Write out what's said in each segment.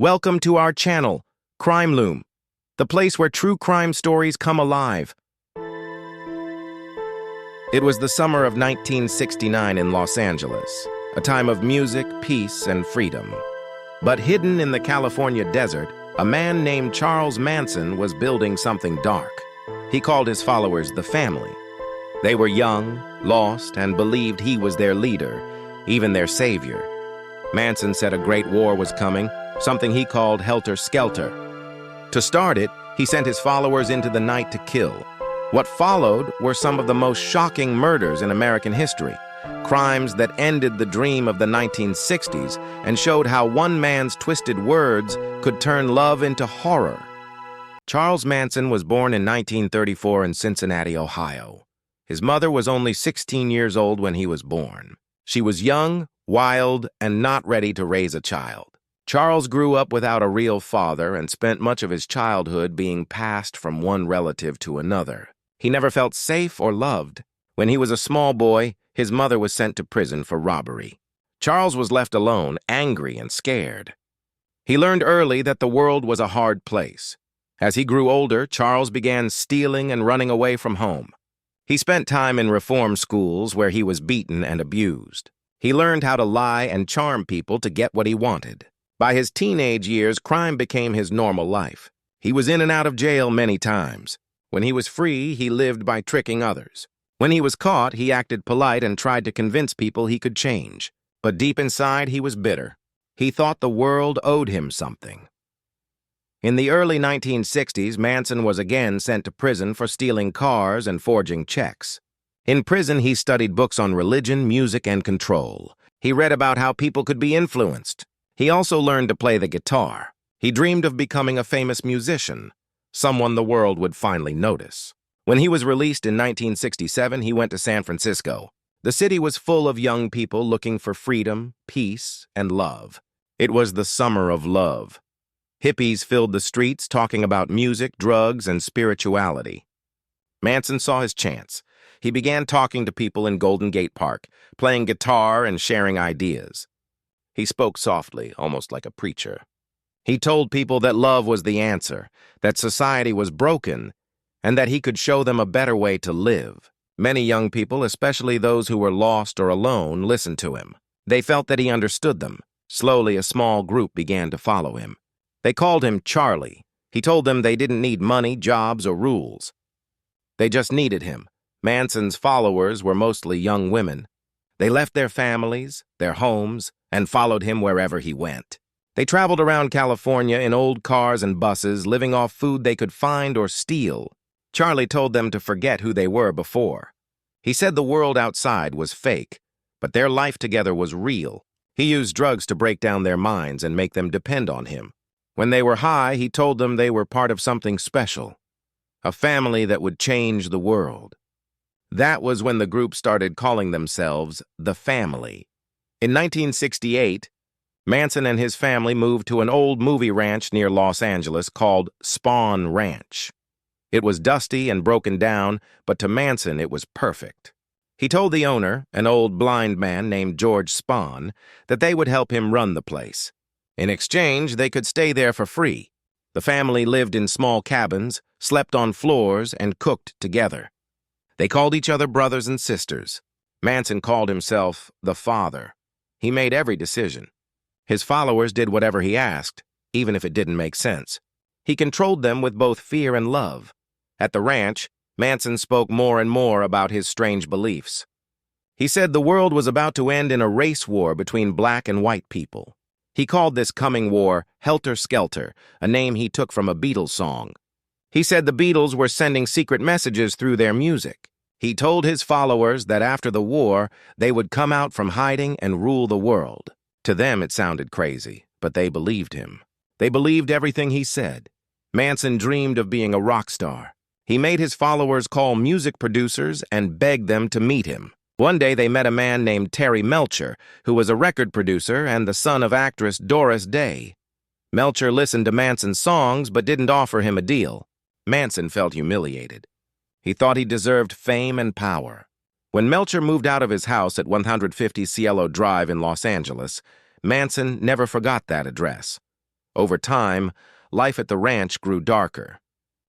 Welcome to our channel, Crime Loom, the place where true crime stories come alive. It was the summer of 1969 in Los Angeles, a time of music, peace, and freedom. But hidden in the California desert, a man named Charles Manson was building something dark. He called his followers the Family. They were young, lost, and believed he was their leader, even their savior. Manson said a great war was coming, something he called helter-skelter. To start it, he sent his followers into the night to kill. What followed were some of the most shocking murders in American history, crimes that ended the dream of the 1960s and showed how one man's twisted words could turn love into horror. Charles Manson was born in 1934 in Cincinnati, Ohio. His mother was only 16 years old when he was born. She was young, wild, and not ready to raise a child. Charles grew up without a real father and spent much of his childhood being passed from one relative to another. He never felt safe or loved. When he was a small boy, his mother was sent to prison for robbery. Charles was left alone, angry and scared. He learned early that the world was a hard place. As he grew older, Charles began stealing and running away from home. He spent time in reform schools where he was beaten and abused. He learned how to lie and charm people to get what he wanted. By his teenage years, crime became his normal life. He was in and out of jail many times. When he was free, he lived by tricking others. When he was caught, he acted polite and tried to convince people he could change. But deep inside, he was bitter. He thought the world owed him something. In the early 1960s, Manson was again sent to prison for stealing cars and forging checks. In prison, he studied books on religion, music, and control. He read about how people could be influenced. He also learned to play the guitar. He dreamed of becoming a famous musician, someone the world would finally notice. When he was released in 1967, he went to San Francisco. The city was full of young people looking for freedom, peace, and love. It was the summer of love. Hippies filled the streets talking about music, drugs, and spirituality. Manson saw his chance. He began talking to people in Golden Gate Park, playing guitar and sharing ideas. He spoke softly, almost like a preacher. He told people that love was the answer, that society was broken, and that he could show them a better way to live. Many young people, especially those who were lost or alone, listened to him. They felt that he understood them. Slowly, a small group began to follow him. They called him Charlie. He told them they didn't need money, jobs, or rules. They just needed him. Manson's followers were mostly young women. They left their families, their homes, and followed him wherever he went. They traveled around California in old cars and buses, living off food they could find or steal. Charlie told them to forget who they were before. He said the world outside was fake, but their life together was real. He used drugs to break down their minds and make them depend on him. When they were high, he told them they were part of something special, a family that would change the world. That was when the group started calling themselves the Family. In 1968, Manson and his family moved to an old movie ranch near Los Angeles called Spahn Ranch. It was dusty and broken down, but to Manson it was perfect. He told the owner, an old blind man named George Spahn, that they would help him run the place. In exchange, they could stay there for free. The family lived in small cabins, slept on floors, and cooked together. They called each other brothers and sisters. Manson called himself the Father. He made every decision. His followers did whatever he asked, even if it didn't make sense. He controlled them with both fear and love. At the ranch, Manson spoke more and more about his strange beliefs. He said the world was about to end in a race war between black and white people. He called this coming war helter-skelter, a name he took from a Beatles song. He said the Beatles were sending secret messages through their music. He told his followers that after the war, they would come out from hiding and rule the world. To them, it sounded crazy, but they believed him. They believed everything he said. Manson dreamed of being a rock star. He made his followers call music producers and beg them to meet him. One day, they met a man named Terry Melcher, who was a record producer and the son of actress Doris Day. Melcher listened to Manson's songs but didn't offer him a deal. Manson felt humiliated. He thought he deserved fame and power. When Melcher moved out of his house at 150 Cielo Drive in Los Angeles, Manson never forgot that address. Over time, life at the ranch grew darker.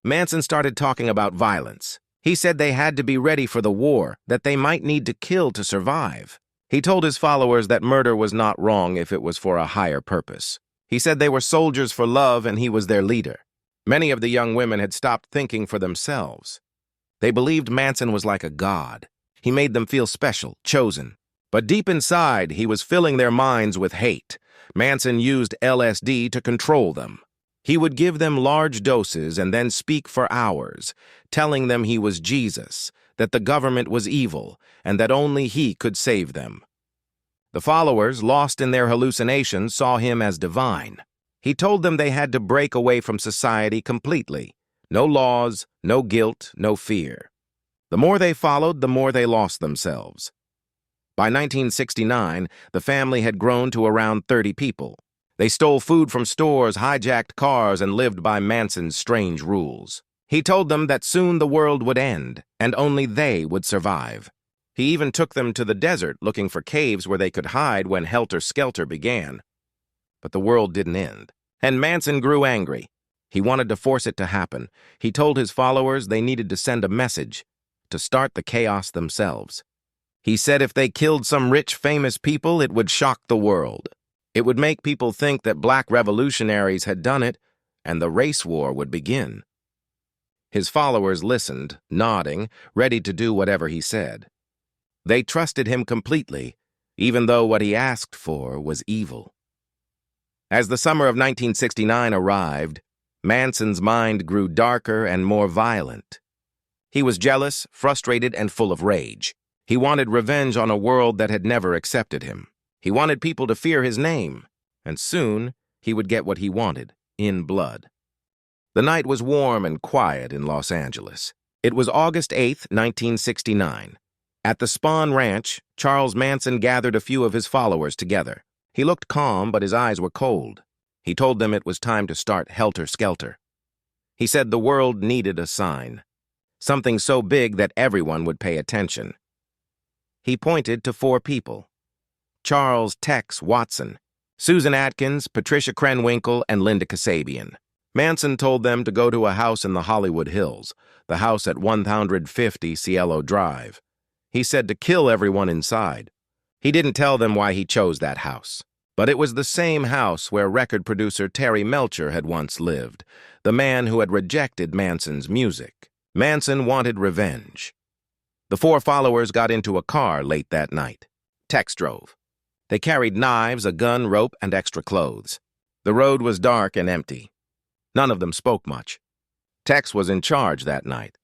Manson started talking about violence. He said they had to be ready for the war, that they might need to kill to survive. He told his followers that murder was not wrong if it was for a higher purpose. He said they were soldiers for love and he was their leader. Many of the young women had stopped thinking for themselves. They believed Manson was like a god. He made them feel special, chosen. But deep inside, he was filling their minds with hate. Manson used LSD to control them. He would give them large doses and then speak for hours, telling them he was Jesus, that the government was evil, and that only he could save them. The followers, lost in their hallucinations, saw him as divine. He told them they had to break away from society completely. No laws, no guilt, no fear. The more they followed, the more they lost themselves. By 1969, the family had grown to around 30 people. They stole food from stores, hijacked cars, and lived by Manson's strange rules. He told them that soon the world would end, and only they would survive. He even took them to the desert looking for caves where they could hide when helter-skelter began. But the world didn't end, and Manson grew angry. He wanted to force it to happen. He told his followers they needed to send a message, to start the chaos themselves. He said if they killed some rich, famous people, it would shock the world. It would make people think that black revolutionaries had done it, and the race war would begin. His followers listened, nodding, ready to do whatever he said. They trusted him completely, even though what he asked for was evil. As the summer of 1969 arrived, Manson's mind grew darker and more violent. He was jealous, frustrated, and full of rage. He wanted revenge on a world that had never accepted him. He wanted people to fear his name, and soon he would get what he wanted, in blood. The night was warm and quiet in Los Angeles. It was August 8, 1969. At the Spahn Ranch, Charles Manson gathered a few of his followers together. He looked calm, but his eyes were cold. He told them it was time to start helter-skelter. He said the world needed a sign, something so big that everyone would pay attention. He pointed to 4 people: Charles Tex Watson, Susan Atkins, Patricia Krenwinkel, and Linda Kasabian. Manson told them to go to a house in the Hollywood Hills, the house at 150 Cielo Drive. He said to kill everyone inside. He didn't tell them why he chose that house. But it was the same house where record producer Terry Melcher had once lived, the man who had rejected Manson's music. Manson wanted revenge. The 4 followers got into a car late that night. Tex drove. They carried knives, a gun, rope, and extra clothes. The road was dark and empty. None of them spoke much. Tex was in charge that night.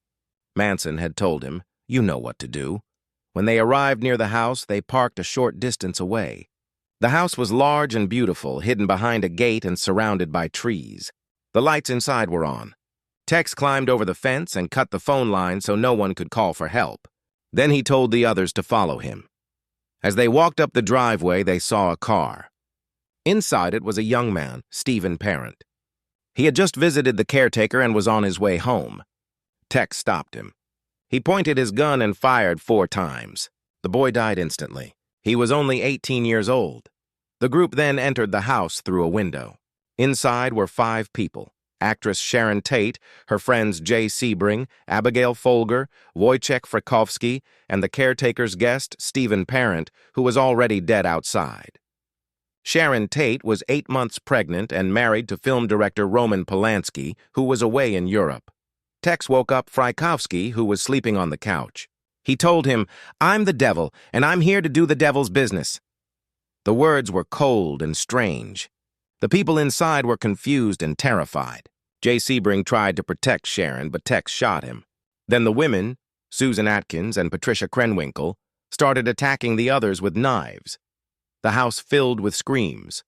Manson had told him, "You know what to do." When they arrived near the house, they parked a short distance away. The house was large and beautiful, hidden behind a gate and surrounded by trees. The lights inside were on. Tex climbed over the fence and cut the phone line so no one could call for help. Then he told the others to follow him. As they walked up the driveway, they saw a car. Inside it was a young man, Stephen Parent. He had just visited the caretaker and was on his way home. Tex stopped him. He pointed his gun and fired 4 times. The boy died instantly. He was only 18 years old. The group then entered the house through a window. Inside were 5 people: actress Sharon Tate, her friends Jay Sebring, Abigail Folger, Wojciech Frykowski, and the caretaker's guest, Stephen Parent, who was already dead outside. Sharon Tate was 8 months pregnant and married to film director Roman Polanski, who was away in Europe. Tex woke up Frykowski, who was sleeping on the couch. He told him, "I'm the devil, and I'm here to do the devil's business." The words were cold and strange. The people inside were confused and terrified. Jay Sebring tried to protect Sharon, but Tex shot him. Then the women, Susan Atkins and Patricia Krenwinkel, started attacking the others with knives. The house filled with screams.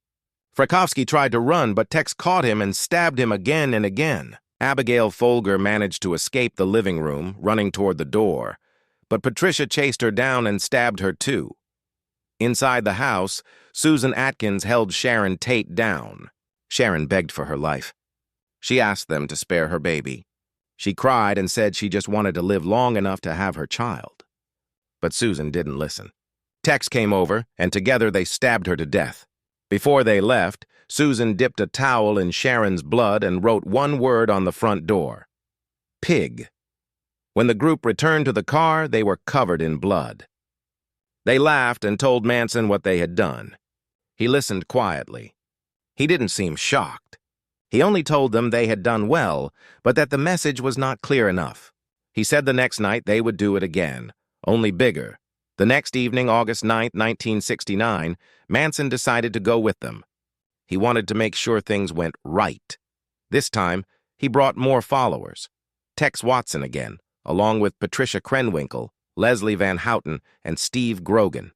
Frykowski tried to run, but Tex caught him and stabbed him again and again. Abigail Folger managed to escape the living room, running toward the door, but Patricia chased her down and stabbed her too. Inside the house, Susan Atkins held Sharon Tate down. Sharon begged for her life. She asked them to spare her baby. She cried and said she just wanted to live long enough to have her child. But Susan didn't listen. Tex came over, and together they stabbed her to death. Before they left, Susan dipped a towel in Sharon's blood and wrote one word on the front door: pig. When the group returned to the car, they were covered in blood. They laughed and told Manson what they had done. He listened quietly. He didn't seem shocked. He only told them they had done well, but that the message was not clear enough. He said the next night they would do it again, only bigger. The next evening, August 9, 1969, Manson decided to go with them. He wanted to make sure things went right. This time, he brought more followers. Tex Watson again, along with Patricia Krenwinkel, Leslie Van Houten, and Steve Grogan.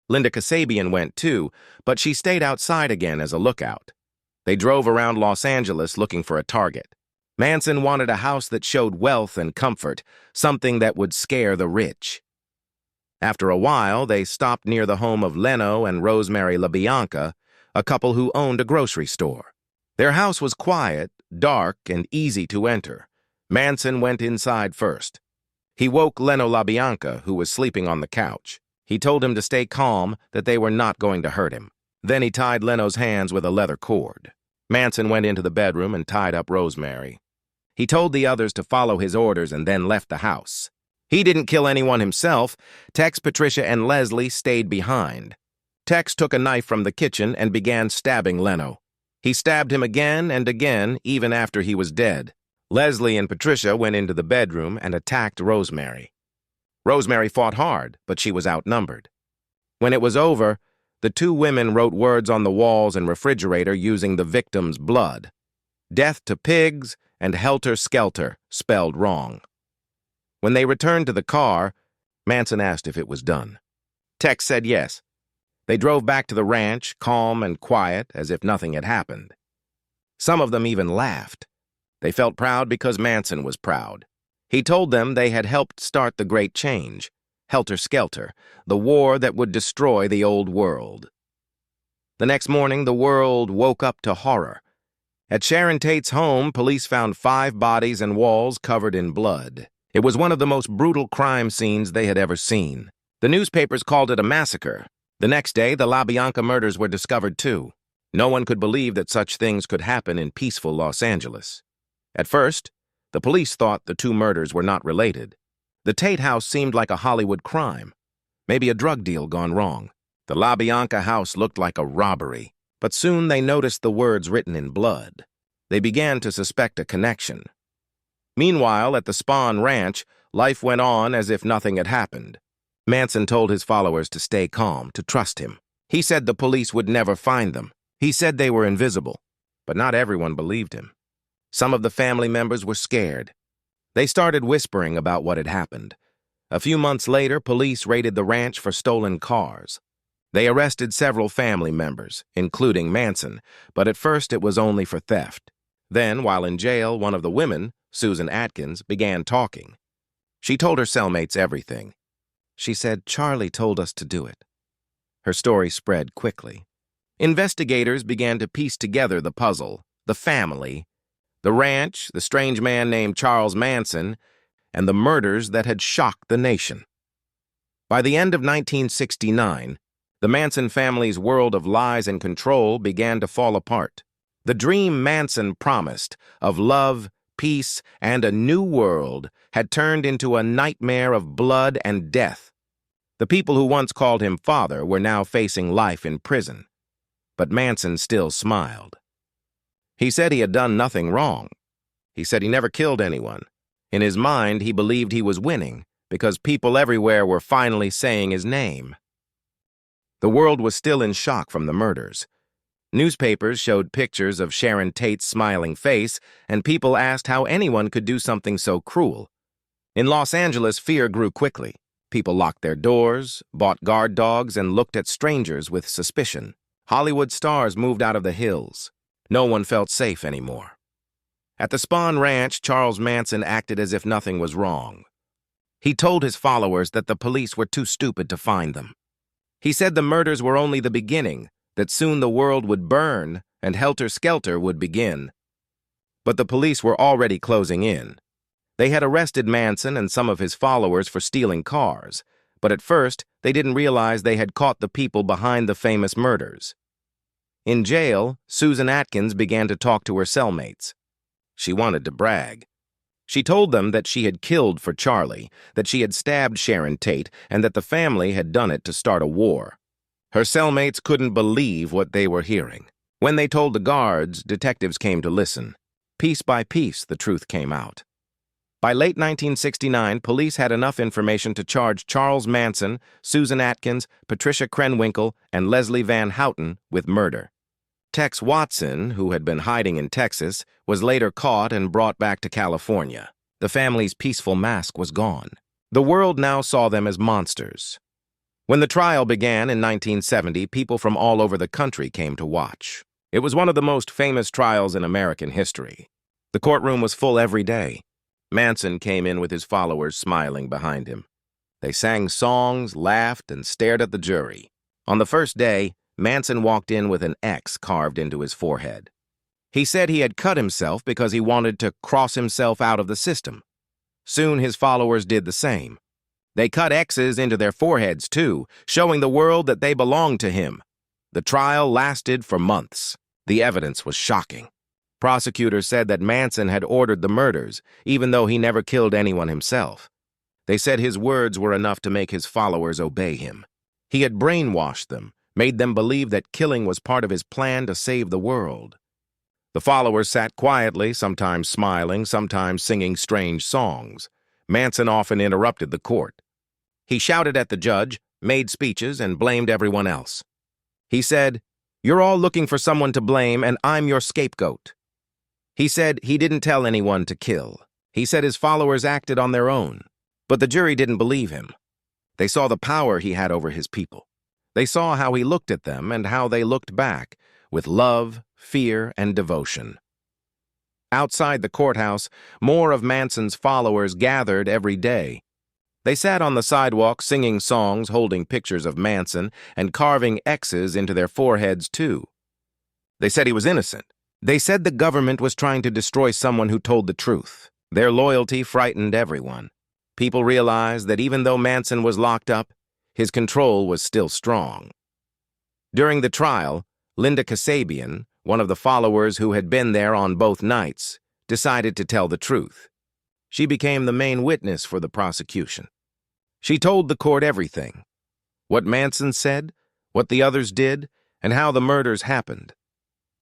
Linda Kasabian went too, but she stayed outside again as a lookout. They drove around Los Angeles looking for a target. Manson wanted a house that showed wealth and comfort, something that would scare the rich. After a while, they stopped near the home of Leno and Rosemary LaBianca, a couple who owned a grocery store. Their house was quiet, dark, and easy to enter. Manson went inside first. He woke Leno LaBianca, who was sleeping on the couch. He told him to stay calm, that they were not going to hurt him. Then he tied Leno's hands with a leather cord. Manson went into the bedroom and tied up Rosemary. He told the others to follow his orders and then left the house. He didn't kill anyone himself. Tex, Patricia, and Leslie stayed behind. Tex took a knife from the kitchen and began stabbing Leno. He stabbed him again and again, even after he was dead. Leslie and Patricia went into the bedroom and attacked Rosemary. Rosemary fought hard, but she was outnumbered. When it was over, the two women wrote words on the walls and refrigerator using the victim's blood. Death to pigs and helter skelter, spelled wrong. When they returned to the car, Manson asked if it was done. Tex said yes. They drove back to the ranch, calm and quiet, as if nothing had happened. Some of them even laughed. They felt proud because Manson was proud. He told them they had helped start the Great Change, Helter Skelter, the war that would destroy the old world. The next morning, the world woke up to horror. At Sharon Tate's home, police found 5 bodies and walls covered in blood. It was one of the most brutal crime scenes they had ever seen. The newspapers called it a massacre. The next day, the LaBianca murders were discovered too. No one could believe that such things could happen in peaceful Los Angeles. At first, the police thought the 2 murders were not related. The Tate house seemed like a Hollywood crime, maybe a drug deal gone wrong. The LaBianca house looked like a robbery, but soon they noticed the words written in blood. They began to suspect a connection. Meanwhile, at the Spahn Ranch, life went on as if nothing had happened. Manson told his followers to stay calm, to trust him. He said the police would never find them. He said they were invisible, but not everyone believed him. Some of the family members were scared. They started whispering about what had happened. A few months later, police raided the ranch for stolen cars. They arrested several family members, including Manson, but at first it was only for theft. Then, while in jail, one of the women, Susan Atkins, began talking. She told her cellmates everything. She said, "Charlie told us to do it." Her story spread quickly. Investigators began to piece together the puzzle, the family, the ranch, the strange man named Charles Manson, and the murders that had shocked the nation. By the end of 1969, the Manson family's world of lies and control began to fall apart. The dream Manson promised of love, peace, and a new world had turned into a nightmare of blood and death. The people who once called him father were now facing life in prison. But Manson still smiled. He said he had done nothing wrong. He said he never killed anyone. In his mind, he believed he was winning because people everywhere were finally saying his name. The world was still in shock from the murders. Newspapers showed pictures of Sharon Tate's smiling face, and people asked how anyone could do something so cruel. In Los Angeles, fear grew quickly. People locked their doors, bought guard dogs, and looked at strangers with suspicion. Hollywood stars moved out of the hills. No one felt safe anymore. At the Spahn Ranch, Charles Manson acted as if nothing was wrong. He told his followers that the police were too stupid to find them. He said the murders were only the beginning, that soon the world would burn and Helter Skelter would begin. But the police were already closing in. They had arrested Manson and some of his followers for stealing cars, but at first they didn't realize they had caught the people behind the famous murders. In jail, Susan Atkins began to talk to her cellmates. She wanted to brag. She told them that she had killed for Charlie, that she had stabbed Sharon Tate, and that the family had done it to start a war. Her cellmates couldn't believe what they were hearing. When they told the guards, detectives came to listen. Piece by piece, the truth came out. By late 1969, police had enough information to charge Charles Manson, Susan Atkins, Patricia Krenwinkel, and Leslie Van Houten with murder. Tex Watson, who had been hiding in Texas, was later caught and brought back to California. The family's peaceful mask was gone. The world now saw them as monsters. When the trial began in 1970, people from all over the country came to watch. It was one of the most famous trials in American history. The courtroom was full every day. Manson came in with his followers smiling behind him. They sang songs, laughed, and stared at the jury. On the first day, Manson walked in with an X carved into his forehead. He said he had cut himself because he wanted to cross himself out of the system. Soon his followers did the same. They cut X's into their foreheads too, showing the world that they belonged to him. The trial lasted for months. The evidence was shocking. Prosecutors said that Manson had ordered the murders, even though he never killed anyone himself. They said his words were enough to make his followers obey him. He had brainwashed them, made them believe that killing was part of his plan to save the world. The followers sat quietly, sometimes smiling, sometimes singing strange songs. Manson often interrupted the court. He shouted at the judge, made speeches, and blamed everyone else. He said, "You're all looking for someone to blame, and I'm your scapegoat." He said he didn't tell anyone to kill. He said his followers acted on their own. But the jury didn't believe him. They saw the power he had over his people. They saw how he looked at them and how they looked back, with love, fear, and devotion. Outside the courthouse, more of Manson's followers gathered every day. They sat on the sidewalk singing songs, holding pictures of Manson, and carving X's into their foreheads too. They said he was innocent. They said the government was trying to destroy someone who told the truth. Their loyalty frightened everyone. People realized that even though Manson was locked up, his control was still strong. During the trial, Linda Kasabian, one of the followers who had been there on both nights, decided to tell the truth. She became the main witness for the prosecution. She told the court everything: what Manson said, what the others did, and how the murders happened.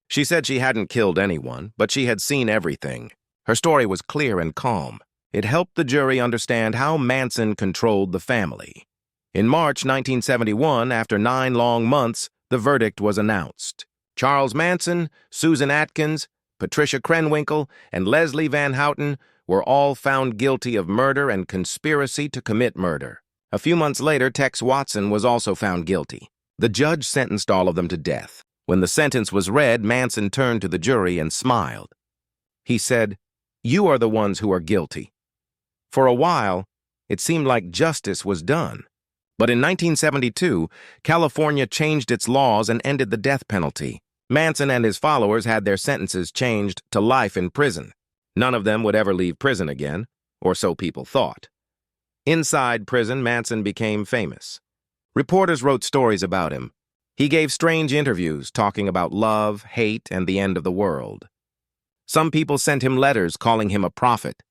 She said she hadn't killed anyone, but she had seen everything. Her story was clear and calm. It helped the jury understand how Manson controlled the family. In March 1971, after 9 long months, the verdict was announced. Charles Manson, Susan Atkins, Patricia Krenwinkel, and Leslie Van Houten were all found guilty of murder and conspiracy to commit murder. A few months later, Tex Watson was also found guilty. The judge sentenced all of them to death. When the sentence was read, Manson turned to the jury and smiled. He said, "You are the ones who are guilty." For a while, it seemed like justice was done. But in 1972, California changed its laws and ended the death penalty. Manson and his followers had their sentences changed to life in prison. None of them would ever leave prison again, or so people thought. Inside prison, Manson became famous. Reporters wrote stories about him. He gave strange interviews talking about love, hate, and the end of the world. Some people sent him letters calling him a prophet.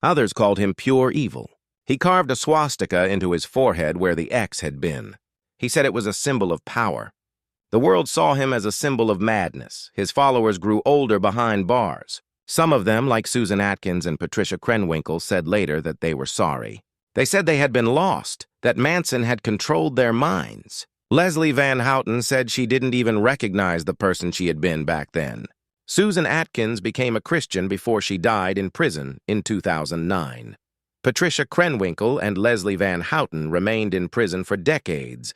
Others called him pure evil. He carved a swastika into his forehead where the X had been. He said it was a symbol of power. The world saw him as a symbol of madness. His followers grew older behind bars. Some of them, like Susan Atkins and Patricia Krenwinkel, said later that they were sorry. They said they had been lost, that Manson had controlled their minds. Leslie Van Houten said she didn't even recognize the person she had been back then. Susan Atkins became a Christian before she died in prison in 2009. Patricia Krenwinkel and Leslie Van Houten remained in prison for decades,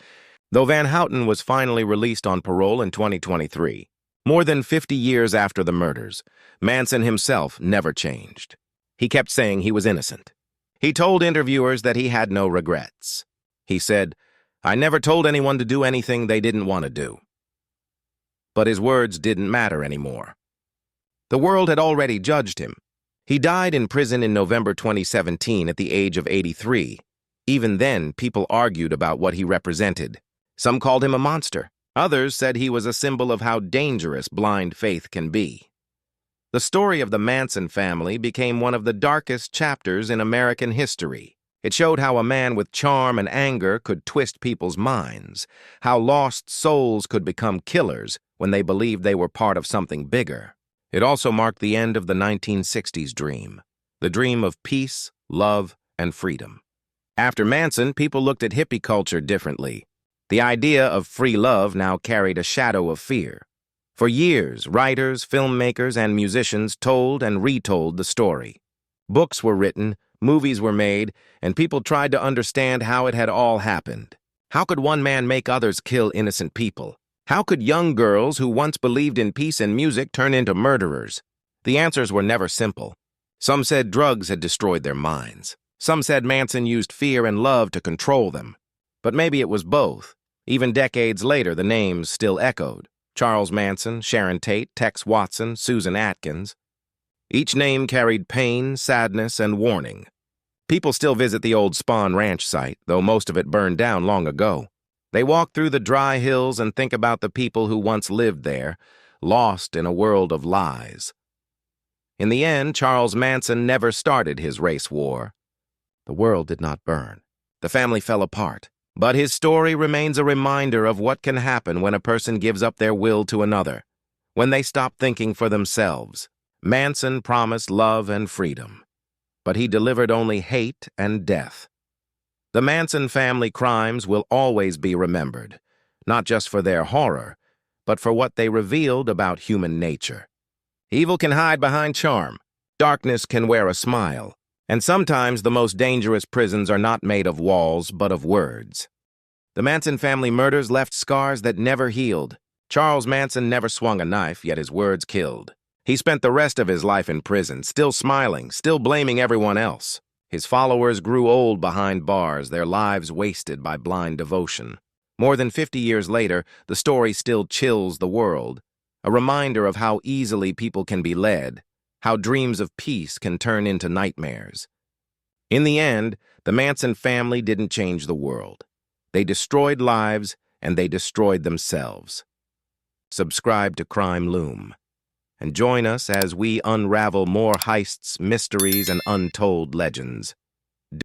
though Van Houten was finally released on parole in 2023. More than 50 years after the murders, Manson himself never changed. He kept saying he was innocent. He told interviewers that he had no regrets. He said, "I never told anyone to do anything they didn't want to do." But his words didn't matter anymore. The world had already judged him. He died in prison in November 2017 at the age of 83. Even then, people argued about what he represented. Some called him a monster. Others said he was a symbol of how dangerous blind faith can be. The story of the Manson family became one of the darkest chapters in American history. It showed how a man with charm and anger could twist people's minds, how lost souls could become killers when they believed they were part of something bigger. It also marked the end of the 1960s dream, the dream of peace, love, and freedom. After Manson, people looked at hippie culture differently. The idea of free love now carried a shadow of fear. For years, writers, filmmakers, and musicians told and retold the story. Books were written, movies were made, and people tried to understand how it had all happened. How could one man make others kill innocent people? How could young girls who once believed in peace and music turn into murderers? The answers were never simple. Some said drugs had destroyed their minds. Some said Manson used fear and love to control them. But maybe it was both. Even decades later, the names still echoed. Charles Manson, Sharon Tate, Tex Watson, Susan Atkins. Each name carried pain, sadness, and warning. People still visit the old Spawn Ranch site, though most of it burned down long ago. They walk through the dry hills and think about the people who once lived there, lost in a world of lies. In the end, Charles Manson never started his race war. The world did not burn. The family fell apart. But his story remains a reminder of what can happen when a person gives up their will to another, when they stop thinking for themselves. Manson promised love and freedom, but he delivered only hate and death. The Manson family crimes will always be remembered, not just for their horror, but for what they revealed about human nature. Evil can hide behind charm. Darkness can wear a smile. And sometimes the most dangerous prisons are not made of walls, but of words. The Manson family murders left scars that never healed. Charles Manson never swung a knife, yet his words killed. He spent the rest of his life in prison, still smiling, still blaming everyone else. His followers grew old behind bars, their lives wasted by blind devotion. More than 50 years later, the story still chills the world, a reminder of how easily people can be led, how dreams of peace can turn into nightmares. In the end, the Manson family didn't change the world. They destroyed lives, and they destroyed themselves. Subscribe to Crime Loom, and join us as we unravel more heists, mysteries, and untold legends.